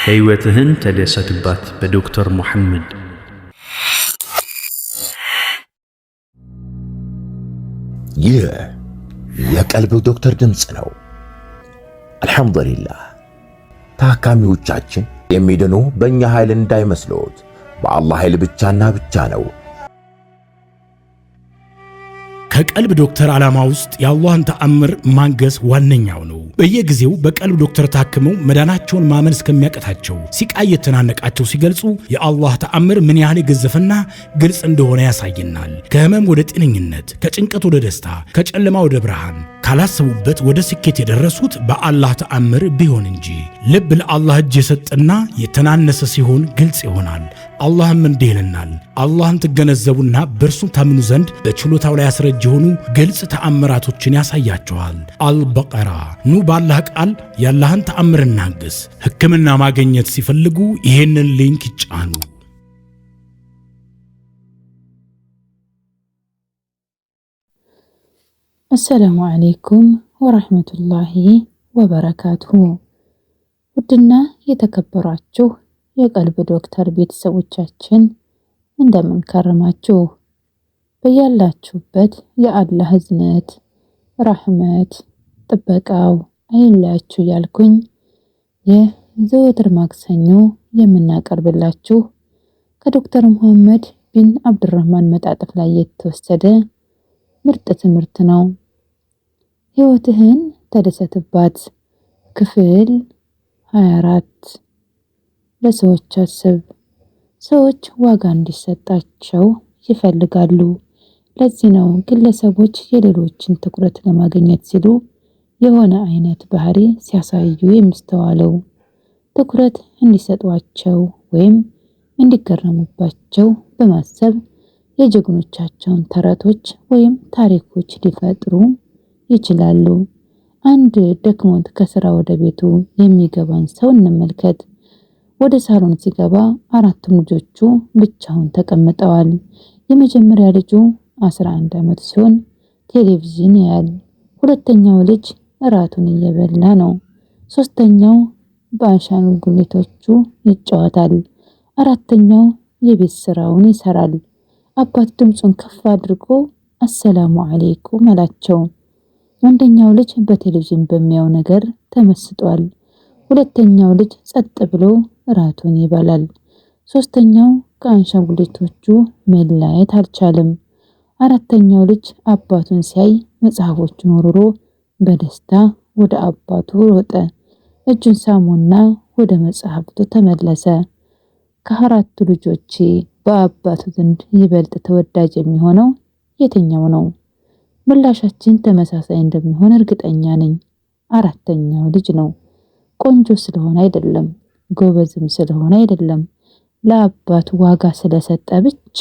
ሕይወትህን ተደሰትባት በዶክተር ሙሐመድ። ይህ የቀልብ ዶክተር ድምፅ ነው። አልሐምዱሊላህ። ታካሚዎቻችን የሚድኑ በእኛ ኃይል እንዳይመስሎት፣ በአላህ ኃይል ብቻና ብቻ ነው። ከቀልብ ዶክተር ዓላማ ውስጥ የአላህን ተአምር ማንገስ ዋነኛው ነው። በየጊዜው በቀልብ ዶክተር ታክመው መዳናቸውን ማመን እስከሚያቀታቸው ሲቃይ የተናነቃቸው ሲገልጹ የአላህ ተአምር ምን ያህል የገዘፈና ግልጽ እንደሆነ ያሳየናል። ከህመም ወደ ጤነኝነት፣ ከጭንቀት ወደ ደስታ፣ ከጨለማ ወደ ብርሃን፣ ካላሰቡበት ወደ ስኬት የደረሱት በአላህ ተአምር ቢሆን እንጂ። ልብ ለአላህ እጅ የሰጠና የተናነሰ ሲሆን ግልጽ ይሆናል። አላህም እንዲህ ይለናል፣ አላህን ትገነዘቡና በእርሱ ታምኑ ዘንድ በችሎታው ላይ ያስረጅ የሆኑ ግልጽ ተአምራቶችን ያሳያቸዋል። አልበቀራ። ኑ ባላህ ቃል ያላህን ተአምር እናግስ። ሕክምና ማግኘት ሲፈልጉ ይሄንን ሊንክ ይጫኑ። አሰላሙ አለይኩም ወራህመቱላሂ ወበረካቱሁ። ውድና የተከበራችሁ የቀልብ ዶክተር ቤተሰቦቻችን እንደምን ከረማችሁ? በያላችሁበት የአላህ እዝነት፣ ረህመት፣ ጥበቃው አይለያችሁ ያልኩኝ የዘወትር ማክሰኞ የምናቀርብላችሁ ከዶክተር ሙሐመድ ቢን አብዱራህማን መጣጥፍ ላይ የተወሰደ ምርጥ ትምህርት ነው። ሕይወትህን ተደሰትባት ክፍል 24። ለሰዎች አስብ። ሰዎች ዋጋ እንዲሰጣቸው ይፈልጋሉ። ለዚህ ነው ግለሰቦች የሌሎችን ትኩረት ለማግኘት ሲሉ የሆነ አይነት ባህሪ ሲያሳዩ የሚስተዋለው። ትኩረት እንዲሰጧቸው ወይም እንዲገረሙባቸው በማሰብ የጀግኖቻቸውን ተረቶች ወይም ታሪኮች ሊፈጥሩ ይችላሉ። አንድ ደክሞት ከስራ ወደ ቤቱ የሚገባን ሰው እንመልከት። ወደ ሳሎን ሲገባ አራቱም ልጆቹ ብቻውን ተቀምጠዋል። የመጀመሪያ ልጁ 11 ዓመት ሲሆን ቴሌቪዥን ያያል። ሁለተኛው ልጅ እራቱን እየበላ ነው። ሶስተኛው በአሻንጉሊቶቹ ይጫወታል። አራተኛው የቤት ስራውን ይሰራል። አባት ድምፁን ከፍ አድርጎ አሰላሙ አለይኩም አላቸው። አንደኛው ልጅ በቴሌቪዥን በሚያየው ነገር ተመስጧል። ሁለተኛው ልጅ ጸጥ ብሎ እራቱን ይበላል። ሶስተኛው ከአሻንጉሊቶቹ መለያየት አልቻለም። አራተኛው ልጅ አባቱን ሲያይ መጽሐፎቹን ወርውሮ በደስታ ወደ አባቱ ሮጠ። እጁን ሳሙና ወደ መጽሐፍቱ ተመለሰ። ከአራቱ ልጆች በአባቱ ዘንድ ይበልጥ ተወዳጅ የሚሆነው የትኛው ነው? ምላሻችን ተመሳሳይ እንደሚሆን እርግጠኛ ነኝ። አራተኛው ልጅ ነው። ቆንጆ ስለሆነ አይደለም፣ ጎበዝም ስለሆነ አይደለም፣ ለአባቱ ዋጋ ስለሰጠ ብቻ።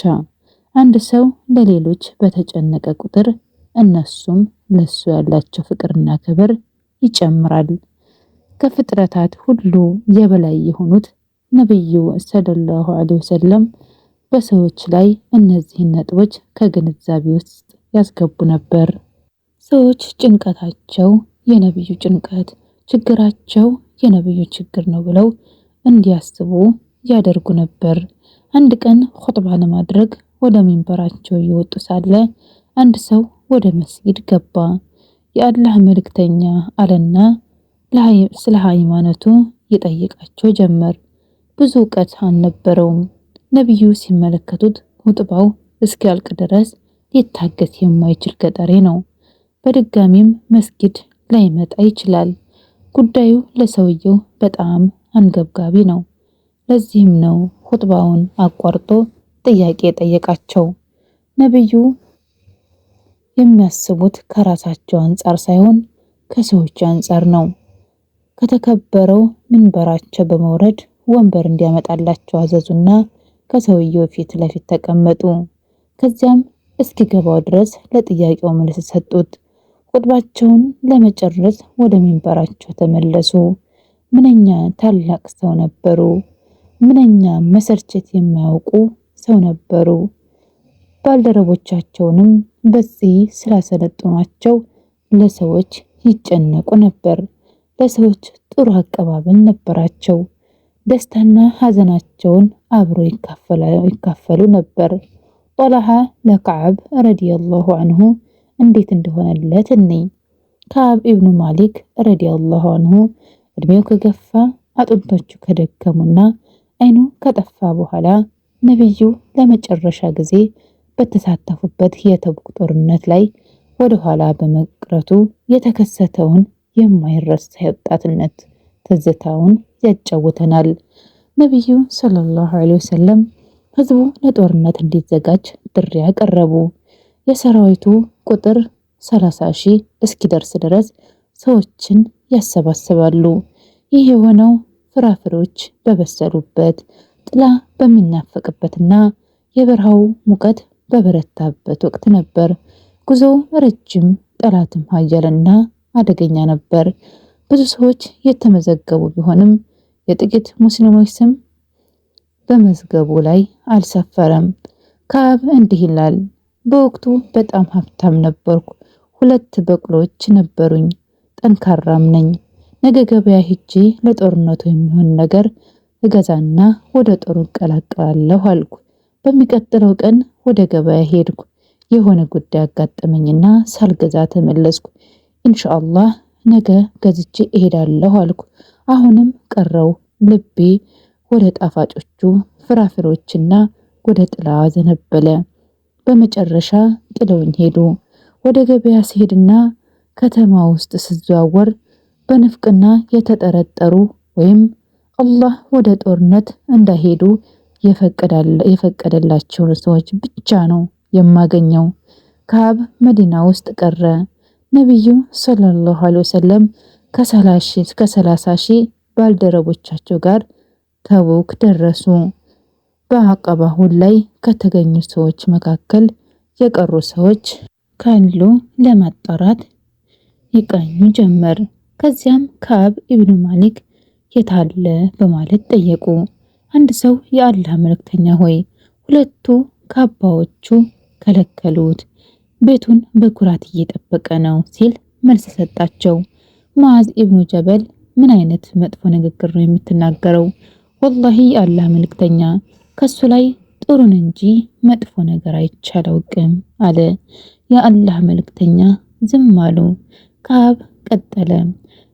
አንድ ሰው ለሌሎች በተጨነቀ ቁጥር እነሱም ለሱ ያላቸው ፍቅርና ክብር ይጨምራል። ከፍጥረታት ሁሉ የበላይ የሆኑት ነብዩ ሰለላሁ ዐለይሂ ወሰለም በሰዎች ላይ እነዚህን ነጥቦች ከግንዛቤ ውስጥ ያስገቡ ነበር። ሰዎች ጭንቀታቸው የነብዩ ጭንቀት፣ ችግራቸው የነብዩ ችግር ነው ብለው እንዲያስቡ ያደርጉ ነበር። አንድ ቀን ኹጥባ ለማድረግ ወደ ሚንበራቸው እየወጡ ሳለ አንድ ሰው ወደ መስጊድ ገባ። የአላህ መልእክተኛ አለና ስለ ሃይማኖቱ ይጠይቃቸው ጀመር። ብዙ ዕውቀት አልነበረውም። ነብዩ ሲመለከቱት ኹጥባው እስኪያልቅ ድረስ ሊታገስ የማይችል ገጠሬ ነው። በድጋሚም መስጊድ ላይመጣ ይችላል። ጉዳዩ ለሰውየው በጣም አንገብጋቢ ነው። ለዚህም ነው ኹጥባውን አቋርጦ ጥያቄ ጠየቃቸው። ነብዩ የሚያስቡት ከራሳቸው አንጻር ሳይሆን ከሰዎች አንጻር ነው። ከተከበረው ሚንበራቸው በመውረድ ወንበር እንዲያመጣላቸው አዘዙና ከሰውየው ፊት ለፊት ተቀመጡ። ከዚያም እስኪገባው ድረስ ለጥያቄው መልስ ሰጡት። ኹጥባቸውን ለመጨረስ ወደ ሚንበራቸው ተመለሱ። ምንኛ ታላቅ ሰው ነበሩ! ምንኛ መሰልቸት የማያውቁ ሰው ነበሩ! ባልደረቦቻቸውንም በዚህ ስላሰለጠኗቸው ለሰዎች ይጨነቁ ነበር። ለሰዎች ጥሩ አቀባበል ነበራቸው። ደስታና ሐዘናቸውን አብሮ ይካፈሉ ነበር። ጦልሃ ለከዓብ ረዲየላሁ ዐንሁ እንዴት እንደሆነለት እንይ። ከዓብ ኢብኑ ማሊክ ረዲየላሁ ዐንሁ እድሜው ከገፋ አጥንቶቹ ከደከሙና አይኑ ከጠፋ በኋላ ነብዩ ለመጨረሻ ጊዜ በተሳተፉበት የተቡክ ጦርነት ላይ ወደ ኋላ በመቅረቱ የተከሰተውን የማይረሳ የወጣትነት ትዝታውን ያጫውተናል። ነብዩ ሰለላሁ ዐለይሂ ወሰለም ህዝቡ ለጦርነት እንዲዘጋጅ ጥሪ ያቀረቡ። የሰራዊቱ ቁጥር 30,000 እስኪደርስ ድረስ ሰዎችን ያሰባስባሉ። ይህ የሆነው ፍራፍሬዎች በበሰሉበት፣ ጥላ በሚናፈቅበትና የበረሃው ሙቀት በበረታበት ወቅት ነበር። ጉዞው ረጅም፣ ጠላትም ኃያልና አደገኛ ነበር። ብዙ ሰዎች የተመዘገቡ ቢሆንም የጥቂት ሙስሊሞች ስም በመዝገቡ ላይ አልሰፈረም። ከዓብ እንዲህ ይላል፣ በወቅቱ በጣም ሀብታም ነበርኩ። 2 በቅሎች ነበሩኝ። ጠንካራም ነኝ። ነገ ገበያ ሄጄ ለጦርነቱ የሚሆን ነገር እገዛና ወደ ጦሩ እቀላቀላለሁ አልኩ። በሚቀጥለው ቀን ወደ ገበያ ሄድኩ። የሆነ ጉዳይ አጋጠመኝና ሳልገዛ ተመለስኩ። ኢንሻአላህ ነገ ገዝቼ እሄዳለሁ አልኩ። አሁንም ቀረው። ልቤ ወደ ጣፋጮቹ ፍራፍሬዎችና ወደ ጥላ ዘነበለ። በመጨረሻ ጥለውኝ ሄዱ። ወደ ገበያ ሲሄድና ከተማ ውስጥ ስዘዋወር በንፍቅና የተጠረጠሩ ወይም አላህ ወደ ጦርነት እንዳይሄዱ የፈቀደላቸውን ሰዎች ብቻ ነው የማገኘው። ከዓብ መዲና ውስጥ ቀረ። ነብዩ ሰለላሁ ዐለይሂ ወሰለም ከ30,000 ባልደረቦቻቸው ጋር ተቡክ ደረሱ። በአቀባሁ ላይ ከተገኙ ሰዎች መካከል የቀሩ ሰዎች ካሉ ለማጣራት ይቃኙ ጀመር። ከዚያም ከዓብ ኢብኑ ማሊክ የታለ በማለት ጠየቁ። አንድ ሰው የአላህ መልእክተኛ ሆይ፣ 2 ካባዎቹ ከለከሉት፣ ቤቱን በኩራት እየጠበቀ ነው ሲል መልስ ሰጣቸው። ሙዓዝ ኢብኑ ጀበል ምን አይነት መጥፎ ንግግር ነው የምትናገረው? ወላሂ የአላህ መልእክተኛ ከሱ ላይ ጥሩን እንጂ መጥፎ ነገር አይቻላውቅም አለ። የአላህ መልእክተኛ ዝም አሉ። ከዓብ ቀጠለ።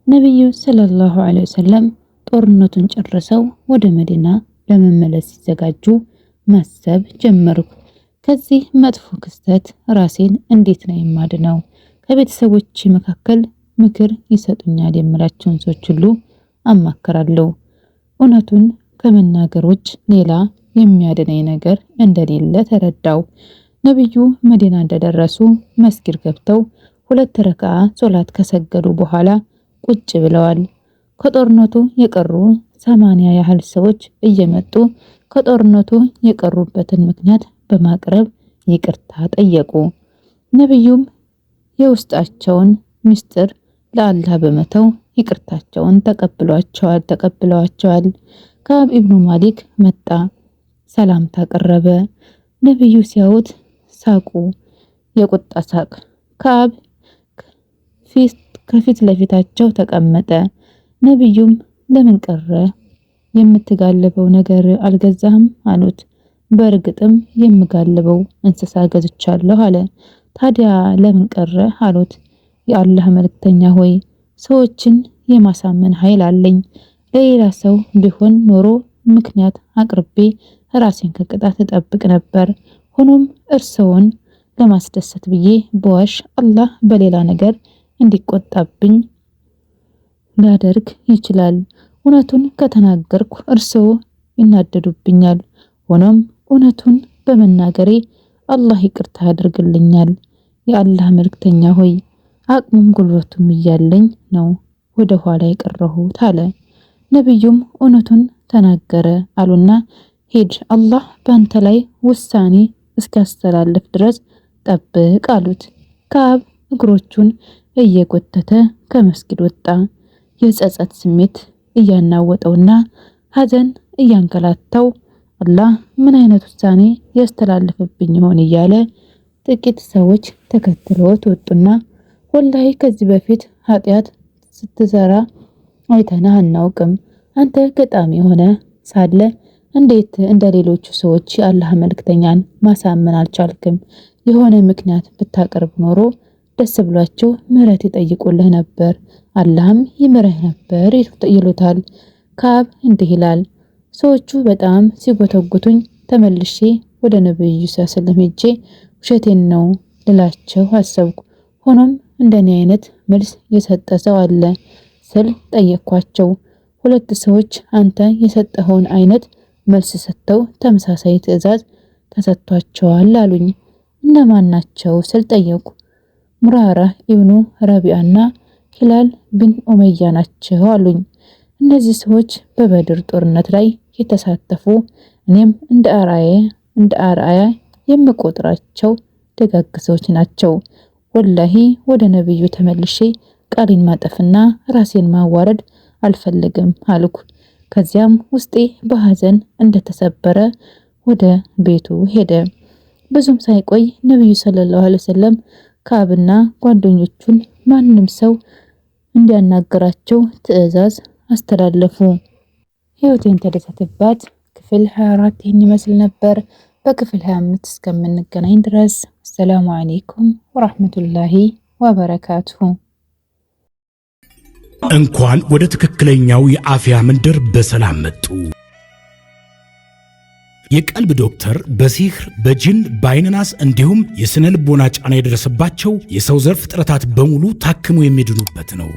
ነብዩ ሰለላሁ ዐለይሂ ወሰለም ጦርነቱን ጨርሰው ወደ መዲና ለመመለስ ሲዘጋጁ ማሰብ ጀመርኩ። ከዚህ መጥፎ ክስተት ራሴን እንዴት ነው የማድነው? ከቤተሰቦቼ መካከል ምክር ይሰጡኛል የምላቸውን ሰዎች ሁሉ አማከራለሁ። እውነቱን ከመናገር ውጭ ሌላ የሚያድነኝ ነገር እንደሌለ ተረዳው። ነብዩ መዲና እንደደረሱ መስጊድ ገብተው 2 ረካዓ ሶላት ከሰገዱ በኋላ ቁጭ ብለዋል። ከጦርነቱ የቀሩ 80 ያህል ሰዎች እየመጡ ከጦርነቱ የቀሩበትን ምክንያት በማቅረብ ይቅርታ ጠየቁ። ነብዩም የውስጣቸውን ምስጢር ለአላህ በመተው ይቅርታቸውን ተቀብለዋቸዋል። ከዓብ ኢብኑ ማሊክ መጣ፣ ሰላምታ ቀረበ። ነብዩ ሲያዩት ሳቁ፣ የቁጣ ሳቅ። ከዓብ ከፊት ለፊታቸው ተቀመጠ። ነብዩም ለምን ቀረ? የምትጋልበው ነገር አልገዛህም አሉት። በእርግጥም የምጋልበው እንስሳ ገዝቻለሁ አለ። ታዲያ ለምን ቀረ አሉት። የአላህ መልእክተኛ ሆይ፣ ሰዎችን የማሳመን ኃይል አለኝ። ለሌላ ሰው ቢሆን ኖሮ ምክንያት አቅርቤ ራሴን ከቅጣት እጠብቅ ነበር። ሆኖም እርሰውን ለማስደሰት ብዬ በዋሽ አላህ በሌላ ነገር እንዲቆጣብኝ ሊያደርግ ይችላል። እውነቱን ከተናገርኩ እርሰው ይናደዱብኛል። ሆኖም እውነቱን በመናገሬ አላህ ይቅርታ ያደርግልኛል። የአላህ መልእክተኛ ሆይ፣ አቅሙም ጉልበቱም እያለኝ ነው ወደ ኋላ የቀረሁት አለ። ነብዩም እውነቱን ተናገረ አሉና ሂድ፣ አላህ ባንተ ላይ ውሳኔ እስኪያስተላልፍ ድረስ ጠብቅ አሉት። ከዓብ እግሮቹን እየጎተተ ከመስጊድ ወጣ። የጸጸት ስሜት እያናወጠውና ሐዘን እያንገላታው አላህ ምን አይነት ውሳኔ ያስተላልፍብኝ ይሆን እያለ ጥቂት ሰዎች ተከትለውት ወጡና ወላሂ ከዚህ በፊት ኃጢያት ስትሰራ አይተናህ አናውቅም፣ አንተ ገጣሚ ሆነ ሳለ እንዴት እንደሌሎቹ ሰዎች የአላህ መልእክተኛን ማሳመን አልቻልክም? የሆነ ምክንያት ብታቀርብ ኖሮ ደስ ብሏቸው ምህረት ይጠይቁልህ ነበር፣ አላህም ይምርህ ነበር ይሉታል። ከዓብ እንዲህ ይላል፣ ሰዎቹ በጣም ሲጎተጉቱኝ ተመልሼ ወደ ነብዩ ሰለላሁ ሄጄ ውሸቴን ነው ልላቸው አሰብኩ። ሆኖም እንደኔ አይነት መልስ የሰጠ ሰው አለ ስል ጠየኳቸው። ሁለት ሰዎች አንተ የሰጠኸውን አይነት መልስ ሰጥተው ተመሳሳይ ትዕዛዝ ተሰጥቷቸዋል አሉኝ። እነማን ናቸው ስል ጠየቁ። ሙራራ ኢብኑ ረቢዓና ሂላል ቢን ኡመያ ናቸው አሉኝ። እነዚህ ሰዎች በበድር ጦርነት ላይ የተሳተፉ እኔም እንደ አርአያ የምቆጥራቸው ደጋግ ሰዎች ናቸው። ወላሂ ወደ ነብዩ ተመልሼ ቃሌን ማጠፍና ራሴን ማዋረድ አልፈልግም አልኩ። ከዚያም ውስጤ በሐዘን እንደተሰበረ ወደ ቤቱ ሄደ። ብዙም ሳይቆይ ነብዩ ሰለላሁ ዐለይሂ ወሰለም ከዓብና ጓደኞቹን ማንም ሰው እንዲያናገራቸው ትዕዛዝ አስተላለፉ። ህይወቴን ተደሰትባት ክፍል 24 ይህን ይመስል ነበር። በክፍል 25 እስከምንገናኝ ድረስ ሰላም አለይኩም ወራህመቱላሂ ወበረካቱሁ። እንኳን ወደ ትክክለኛው የአፍያ መንደር በሰላም መጡ። የቀልብ ዶክተር በሲህር በጅን በአይንናስ እንዲሁም የስነ ልቦና ጫና የደረሰባቸው የሰው ዘር ፍጥረታት በሙሉ ታክሞ የሚድኑበት ነው።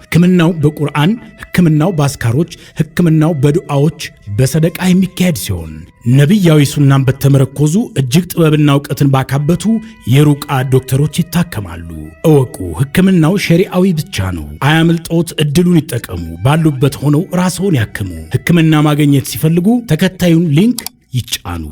ህክምናው በቁርአን፣ ህክምናው በአስካሮች፣ ህክምናው በዱዓዎች በሰደቃ የሚካሄድ ሲሆን ነብያዊ ሱናን በተመረኮዙ እጅግ ጥበብና ዕውቀትን ባካበቱ የሩቃ ዶክተሮች ይታከማሉ። እወቁ፣ ህክምናው ሸሪዓዊ ብቻ ነው። አያምልጦት፣ እድሉን ይጠቀሙ። ባሉበት ሆነው ራስዎን ያክሙ። ህክምና ማግኘት ሲፈልጉ ተከታዩን ሊንክ ይጫኑ።